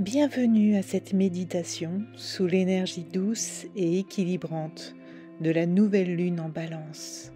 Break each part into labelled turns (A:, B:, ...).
A: Bienvenue à cette méditation sous l'énergie douce et équilibrante de la nouvelle lune en Balance,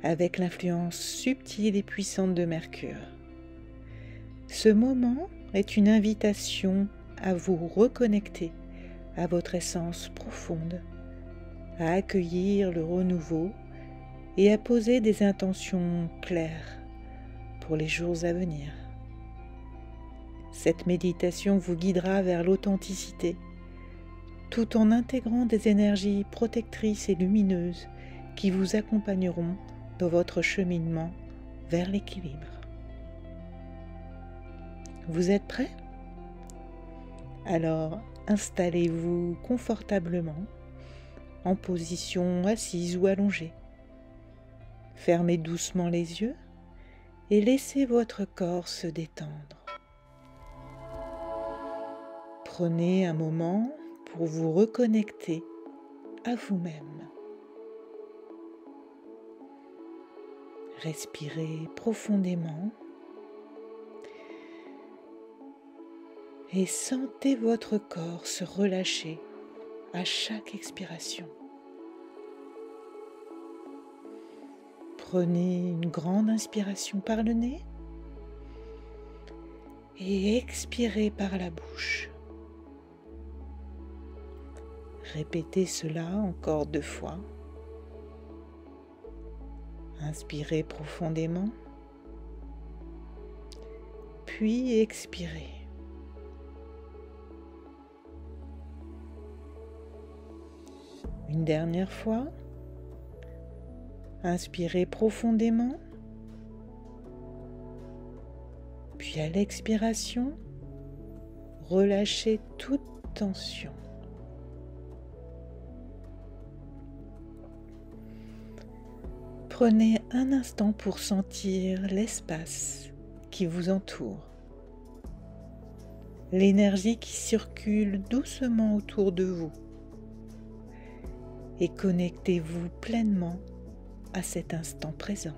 A: avec l'influence subtile et puissante de Mercure. Ce moment est une invitation à vous reconnecter à votre essence profonde, à accueillir le renouveau et à poser des intentions claires pour les jours à venir. Cette méditation vous guidera vers l'authenticité, tout en intégrant des énergies protectrices et lumineuses qui vous accompagneront dans votre cheminement vers l'équilibre. Vous êtes prêts? Alors, installez-vous confortablement, en position assise ou allongée. Fermez doucement les yeux et laissez votre corps se détendre. Prenez un moment pour vous reconnecter à vous-même. Respirez profondément et sentez votre corps se relâcher à chaque expiration. Prenez une grande inspiration par le nez et expirez par la bouche. Répétez cela encore 2 fois. Inspirez profondément, puis expirez. Une dernière fois. Inspirez profondément, puis à l'expiration, relâchez toute tension. Prenez un instant pour sentir l'espace qui vous entoure, l'énergie qui circule doucement autour de vous, et connectez-vous pleinement à cet instant présent.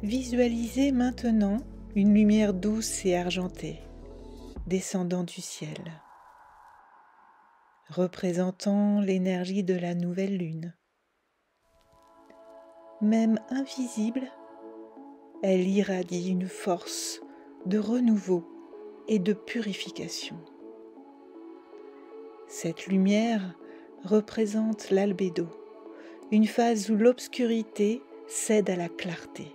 A: Visualisez maintenant une lumière douce et argentée descendant du ciel, représentant l'énergie de la nouvelle lune. Même invisible, elle irradie une force de renouveau et de purification. Cette lumière représente l'albédo, une phase où l'obscurité cède à la clarté.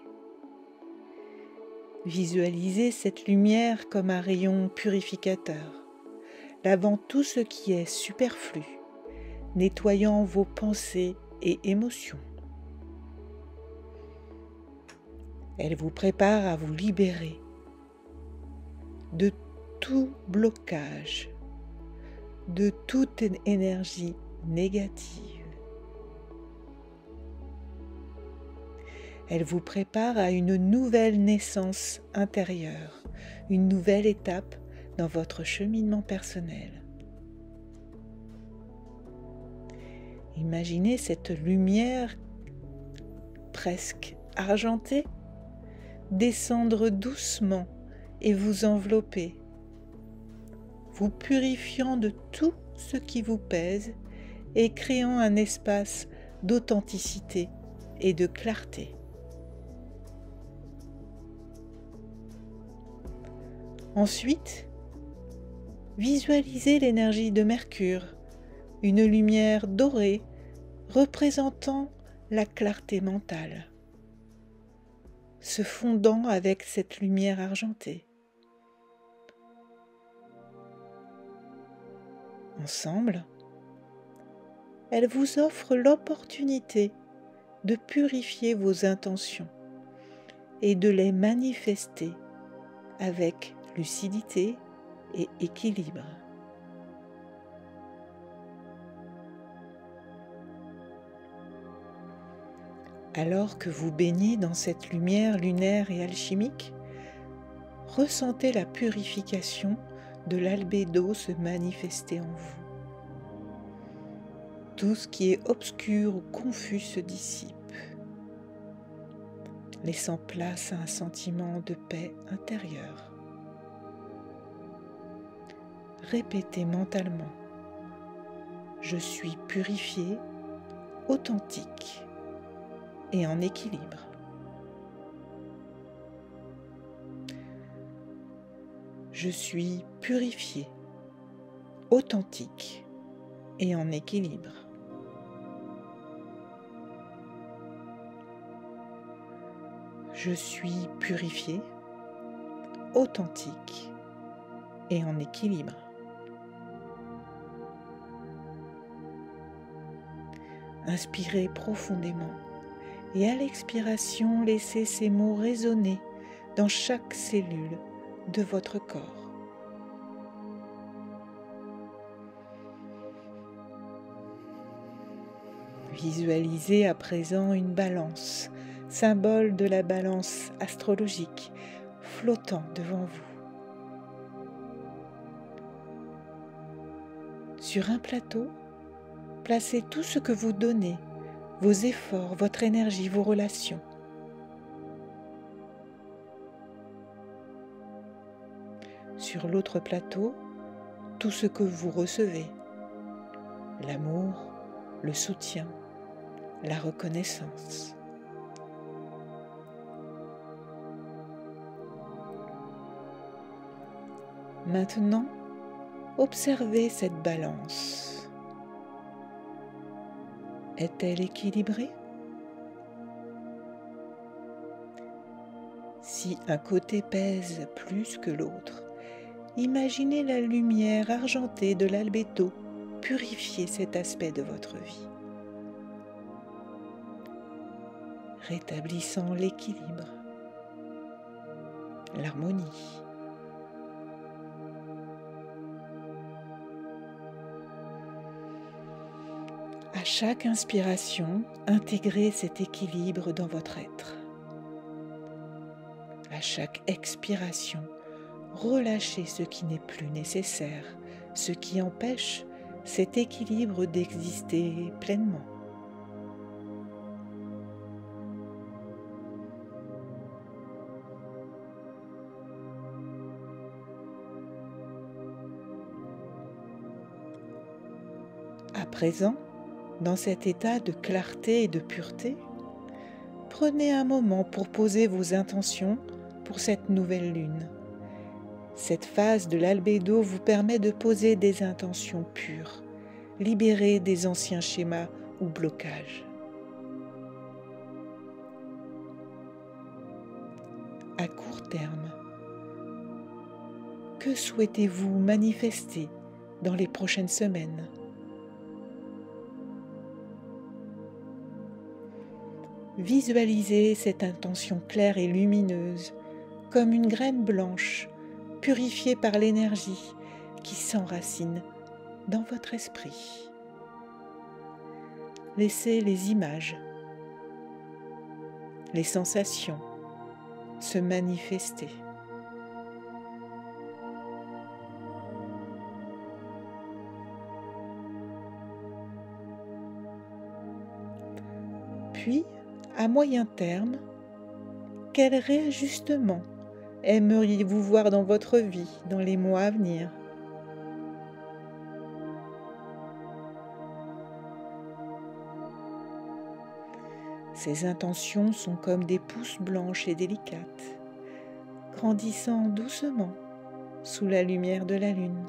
A: Visualisez cette lumière comme un rayon purificateur, lavant tout ce qui est superflu, nettoyant vos pensées et émotions. Elle vous prépare à vous libérer de tout blocage, de toute énergie négative. Elle vous prépare à une nouvelle naissance intérieure, une nouvelle étape dans votre cheminement personnel. Imaginez cette lumière presque argentée descendre doucement et vous envelopper, vous purifiant de tout ce qui vous pèse et créant un espace d'authenticité et de clarté. Ensuite, visualisez l'énergie de Mercure, une lumière dorée représentant la clarté mentale, se fondant avec cette lumière argentée. Ensemble, elle vous offre l'opportunité de purifier vos intentions et de les manifester avec lucidité et équilibre. Alors que vous baignez dans cette lumière lunaire et alchimique, ressentez la purification de l'albédo se manifester en vous. Tout ce qui est obscur ou confus se dissipe. laissant place à un sentiment de paix intérieure. Répétez mentalement: je suis purifié, authentique et en équilibre. Je suis purifié, authentique et en équilibre. Je suis purifié, authentique et en équilibre. Inspirez profondément et à l'expiration, laissez ces mots résonner dans chaque cellule de votre corps. Visualisez à présent une balance, symbole de la balance astrologique, flottant devant vous. Sur un plateau, placez tout ce que vous donnez, vos efforts, votre énergie, vos relations. Sur l'autre plateau, tout ce que vous recevez, l'amour, le soutien, la reconnaissance. Maintenant, observez cette balance. Est-elle équilibrée? Si un côté pèse plus que l'autre, imaginez la lumière argentée de l'albédo purifier cet aspect de votre vie, rétablissant l'équilibre, l'harmonie. À chaque inspiration, intégrez cet équilibre dans votre être. À chaque expiration, relâchez ce qui n'est plus nécessaire, ce qui empêche cet équilibre d'exister pleinement. À présent, dans cet état de clarté et de pureté, prenez un moment pour poser vos intentions pour cette nouvelle lune. Cette phase de l'albédo vous permet de poser des intentions pures, libérées des anciens schémas ou blocages. À court terme, que souhaitez-vous manifester dans les prochaines semaines? Visualisez cette intention claire et lumineuse comme une graine blanche purifiée par l'énergie qui s'enracine dans votre esprit. Laissez les images, les sensations se manifester. Puis, à moyen terme, quel réajustement aimeriez-vous voir dans votre vie dans les mois à venir? Ces intentions sont comme des pousses blanches et délicates, grandissant doucement sous la lumière de la lune.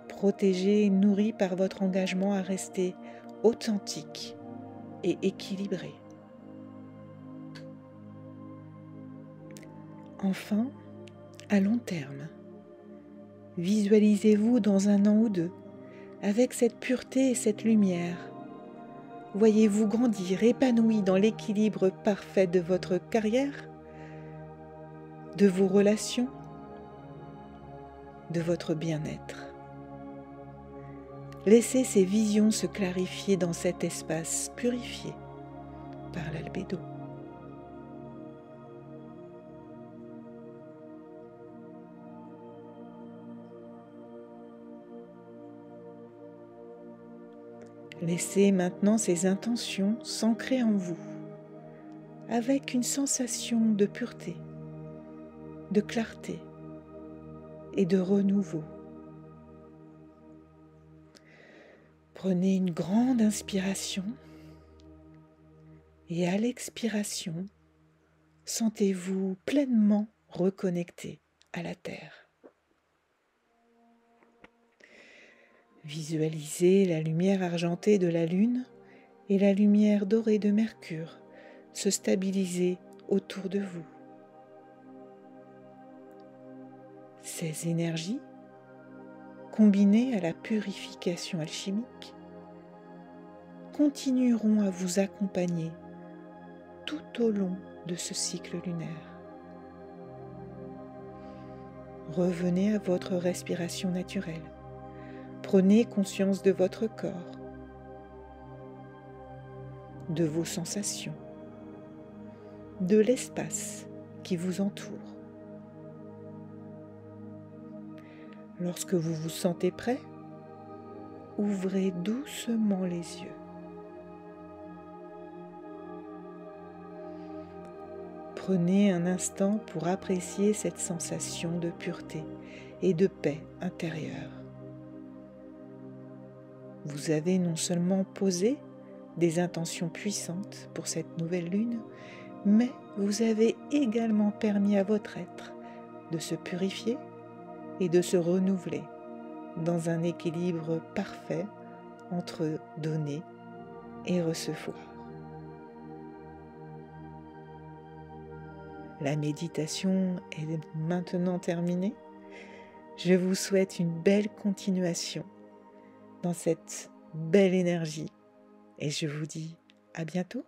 A: Protégées et nourries par votre engagement à rester authentique et équilibré. Enfin, à long terme, visualisez-vous dans 1 an ou 2, avec cette pureté et cette lumière. Voyez-vous grandir, épanoui dans l'équilibre parfait de votre carrière, de vos relations, de votre bien-être. Laissez ces visions se clarifier dans cet espace purifié par l'albédo. Laissez maintenant ces intentions s'ancrer en vous, avec une sensation de pureté, de clarté et de renouveau. Prenez une grande inspiration et à l'expiration, sentez-vous pleinement reconnecté à la Terre. Visualisez la lumière argentée de la Lune et la lumière dorée de Mercure se stabiliser autour de vous. Ces énergies, combinées à la purification alchimique, continueront à vous accompagner tout au long de ce cycle lunaire. Revenez à votre respiration naturelle. Prenez conscience de votre corps, de vos sensations, de l'espace qui vous entoure. Lorsque vous vous sentez prêt, ouvrez doucement les yeux. Prenez un instant pour apprécier cette sensation de pureté et de paix intérieure. Vous avez non seulement posé des intentions puissantes pour cette nouvelle lune, mais vous avez également permis à votre être de se purifier et de se renouveler dans un équilibre parfait entre donner et recevoir. La méditation est maintenant terminée. Je vous souhaite une belle continuation dans cette belle énergie et je vous dis à bientôt.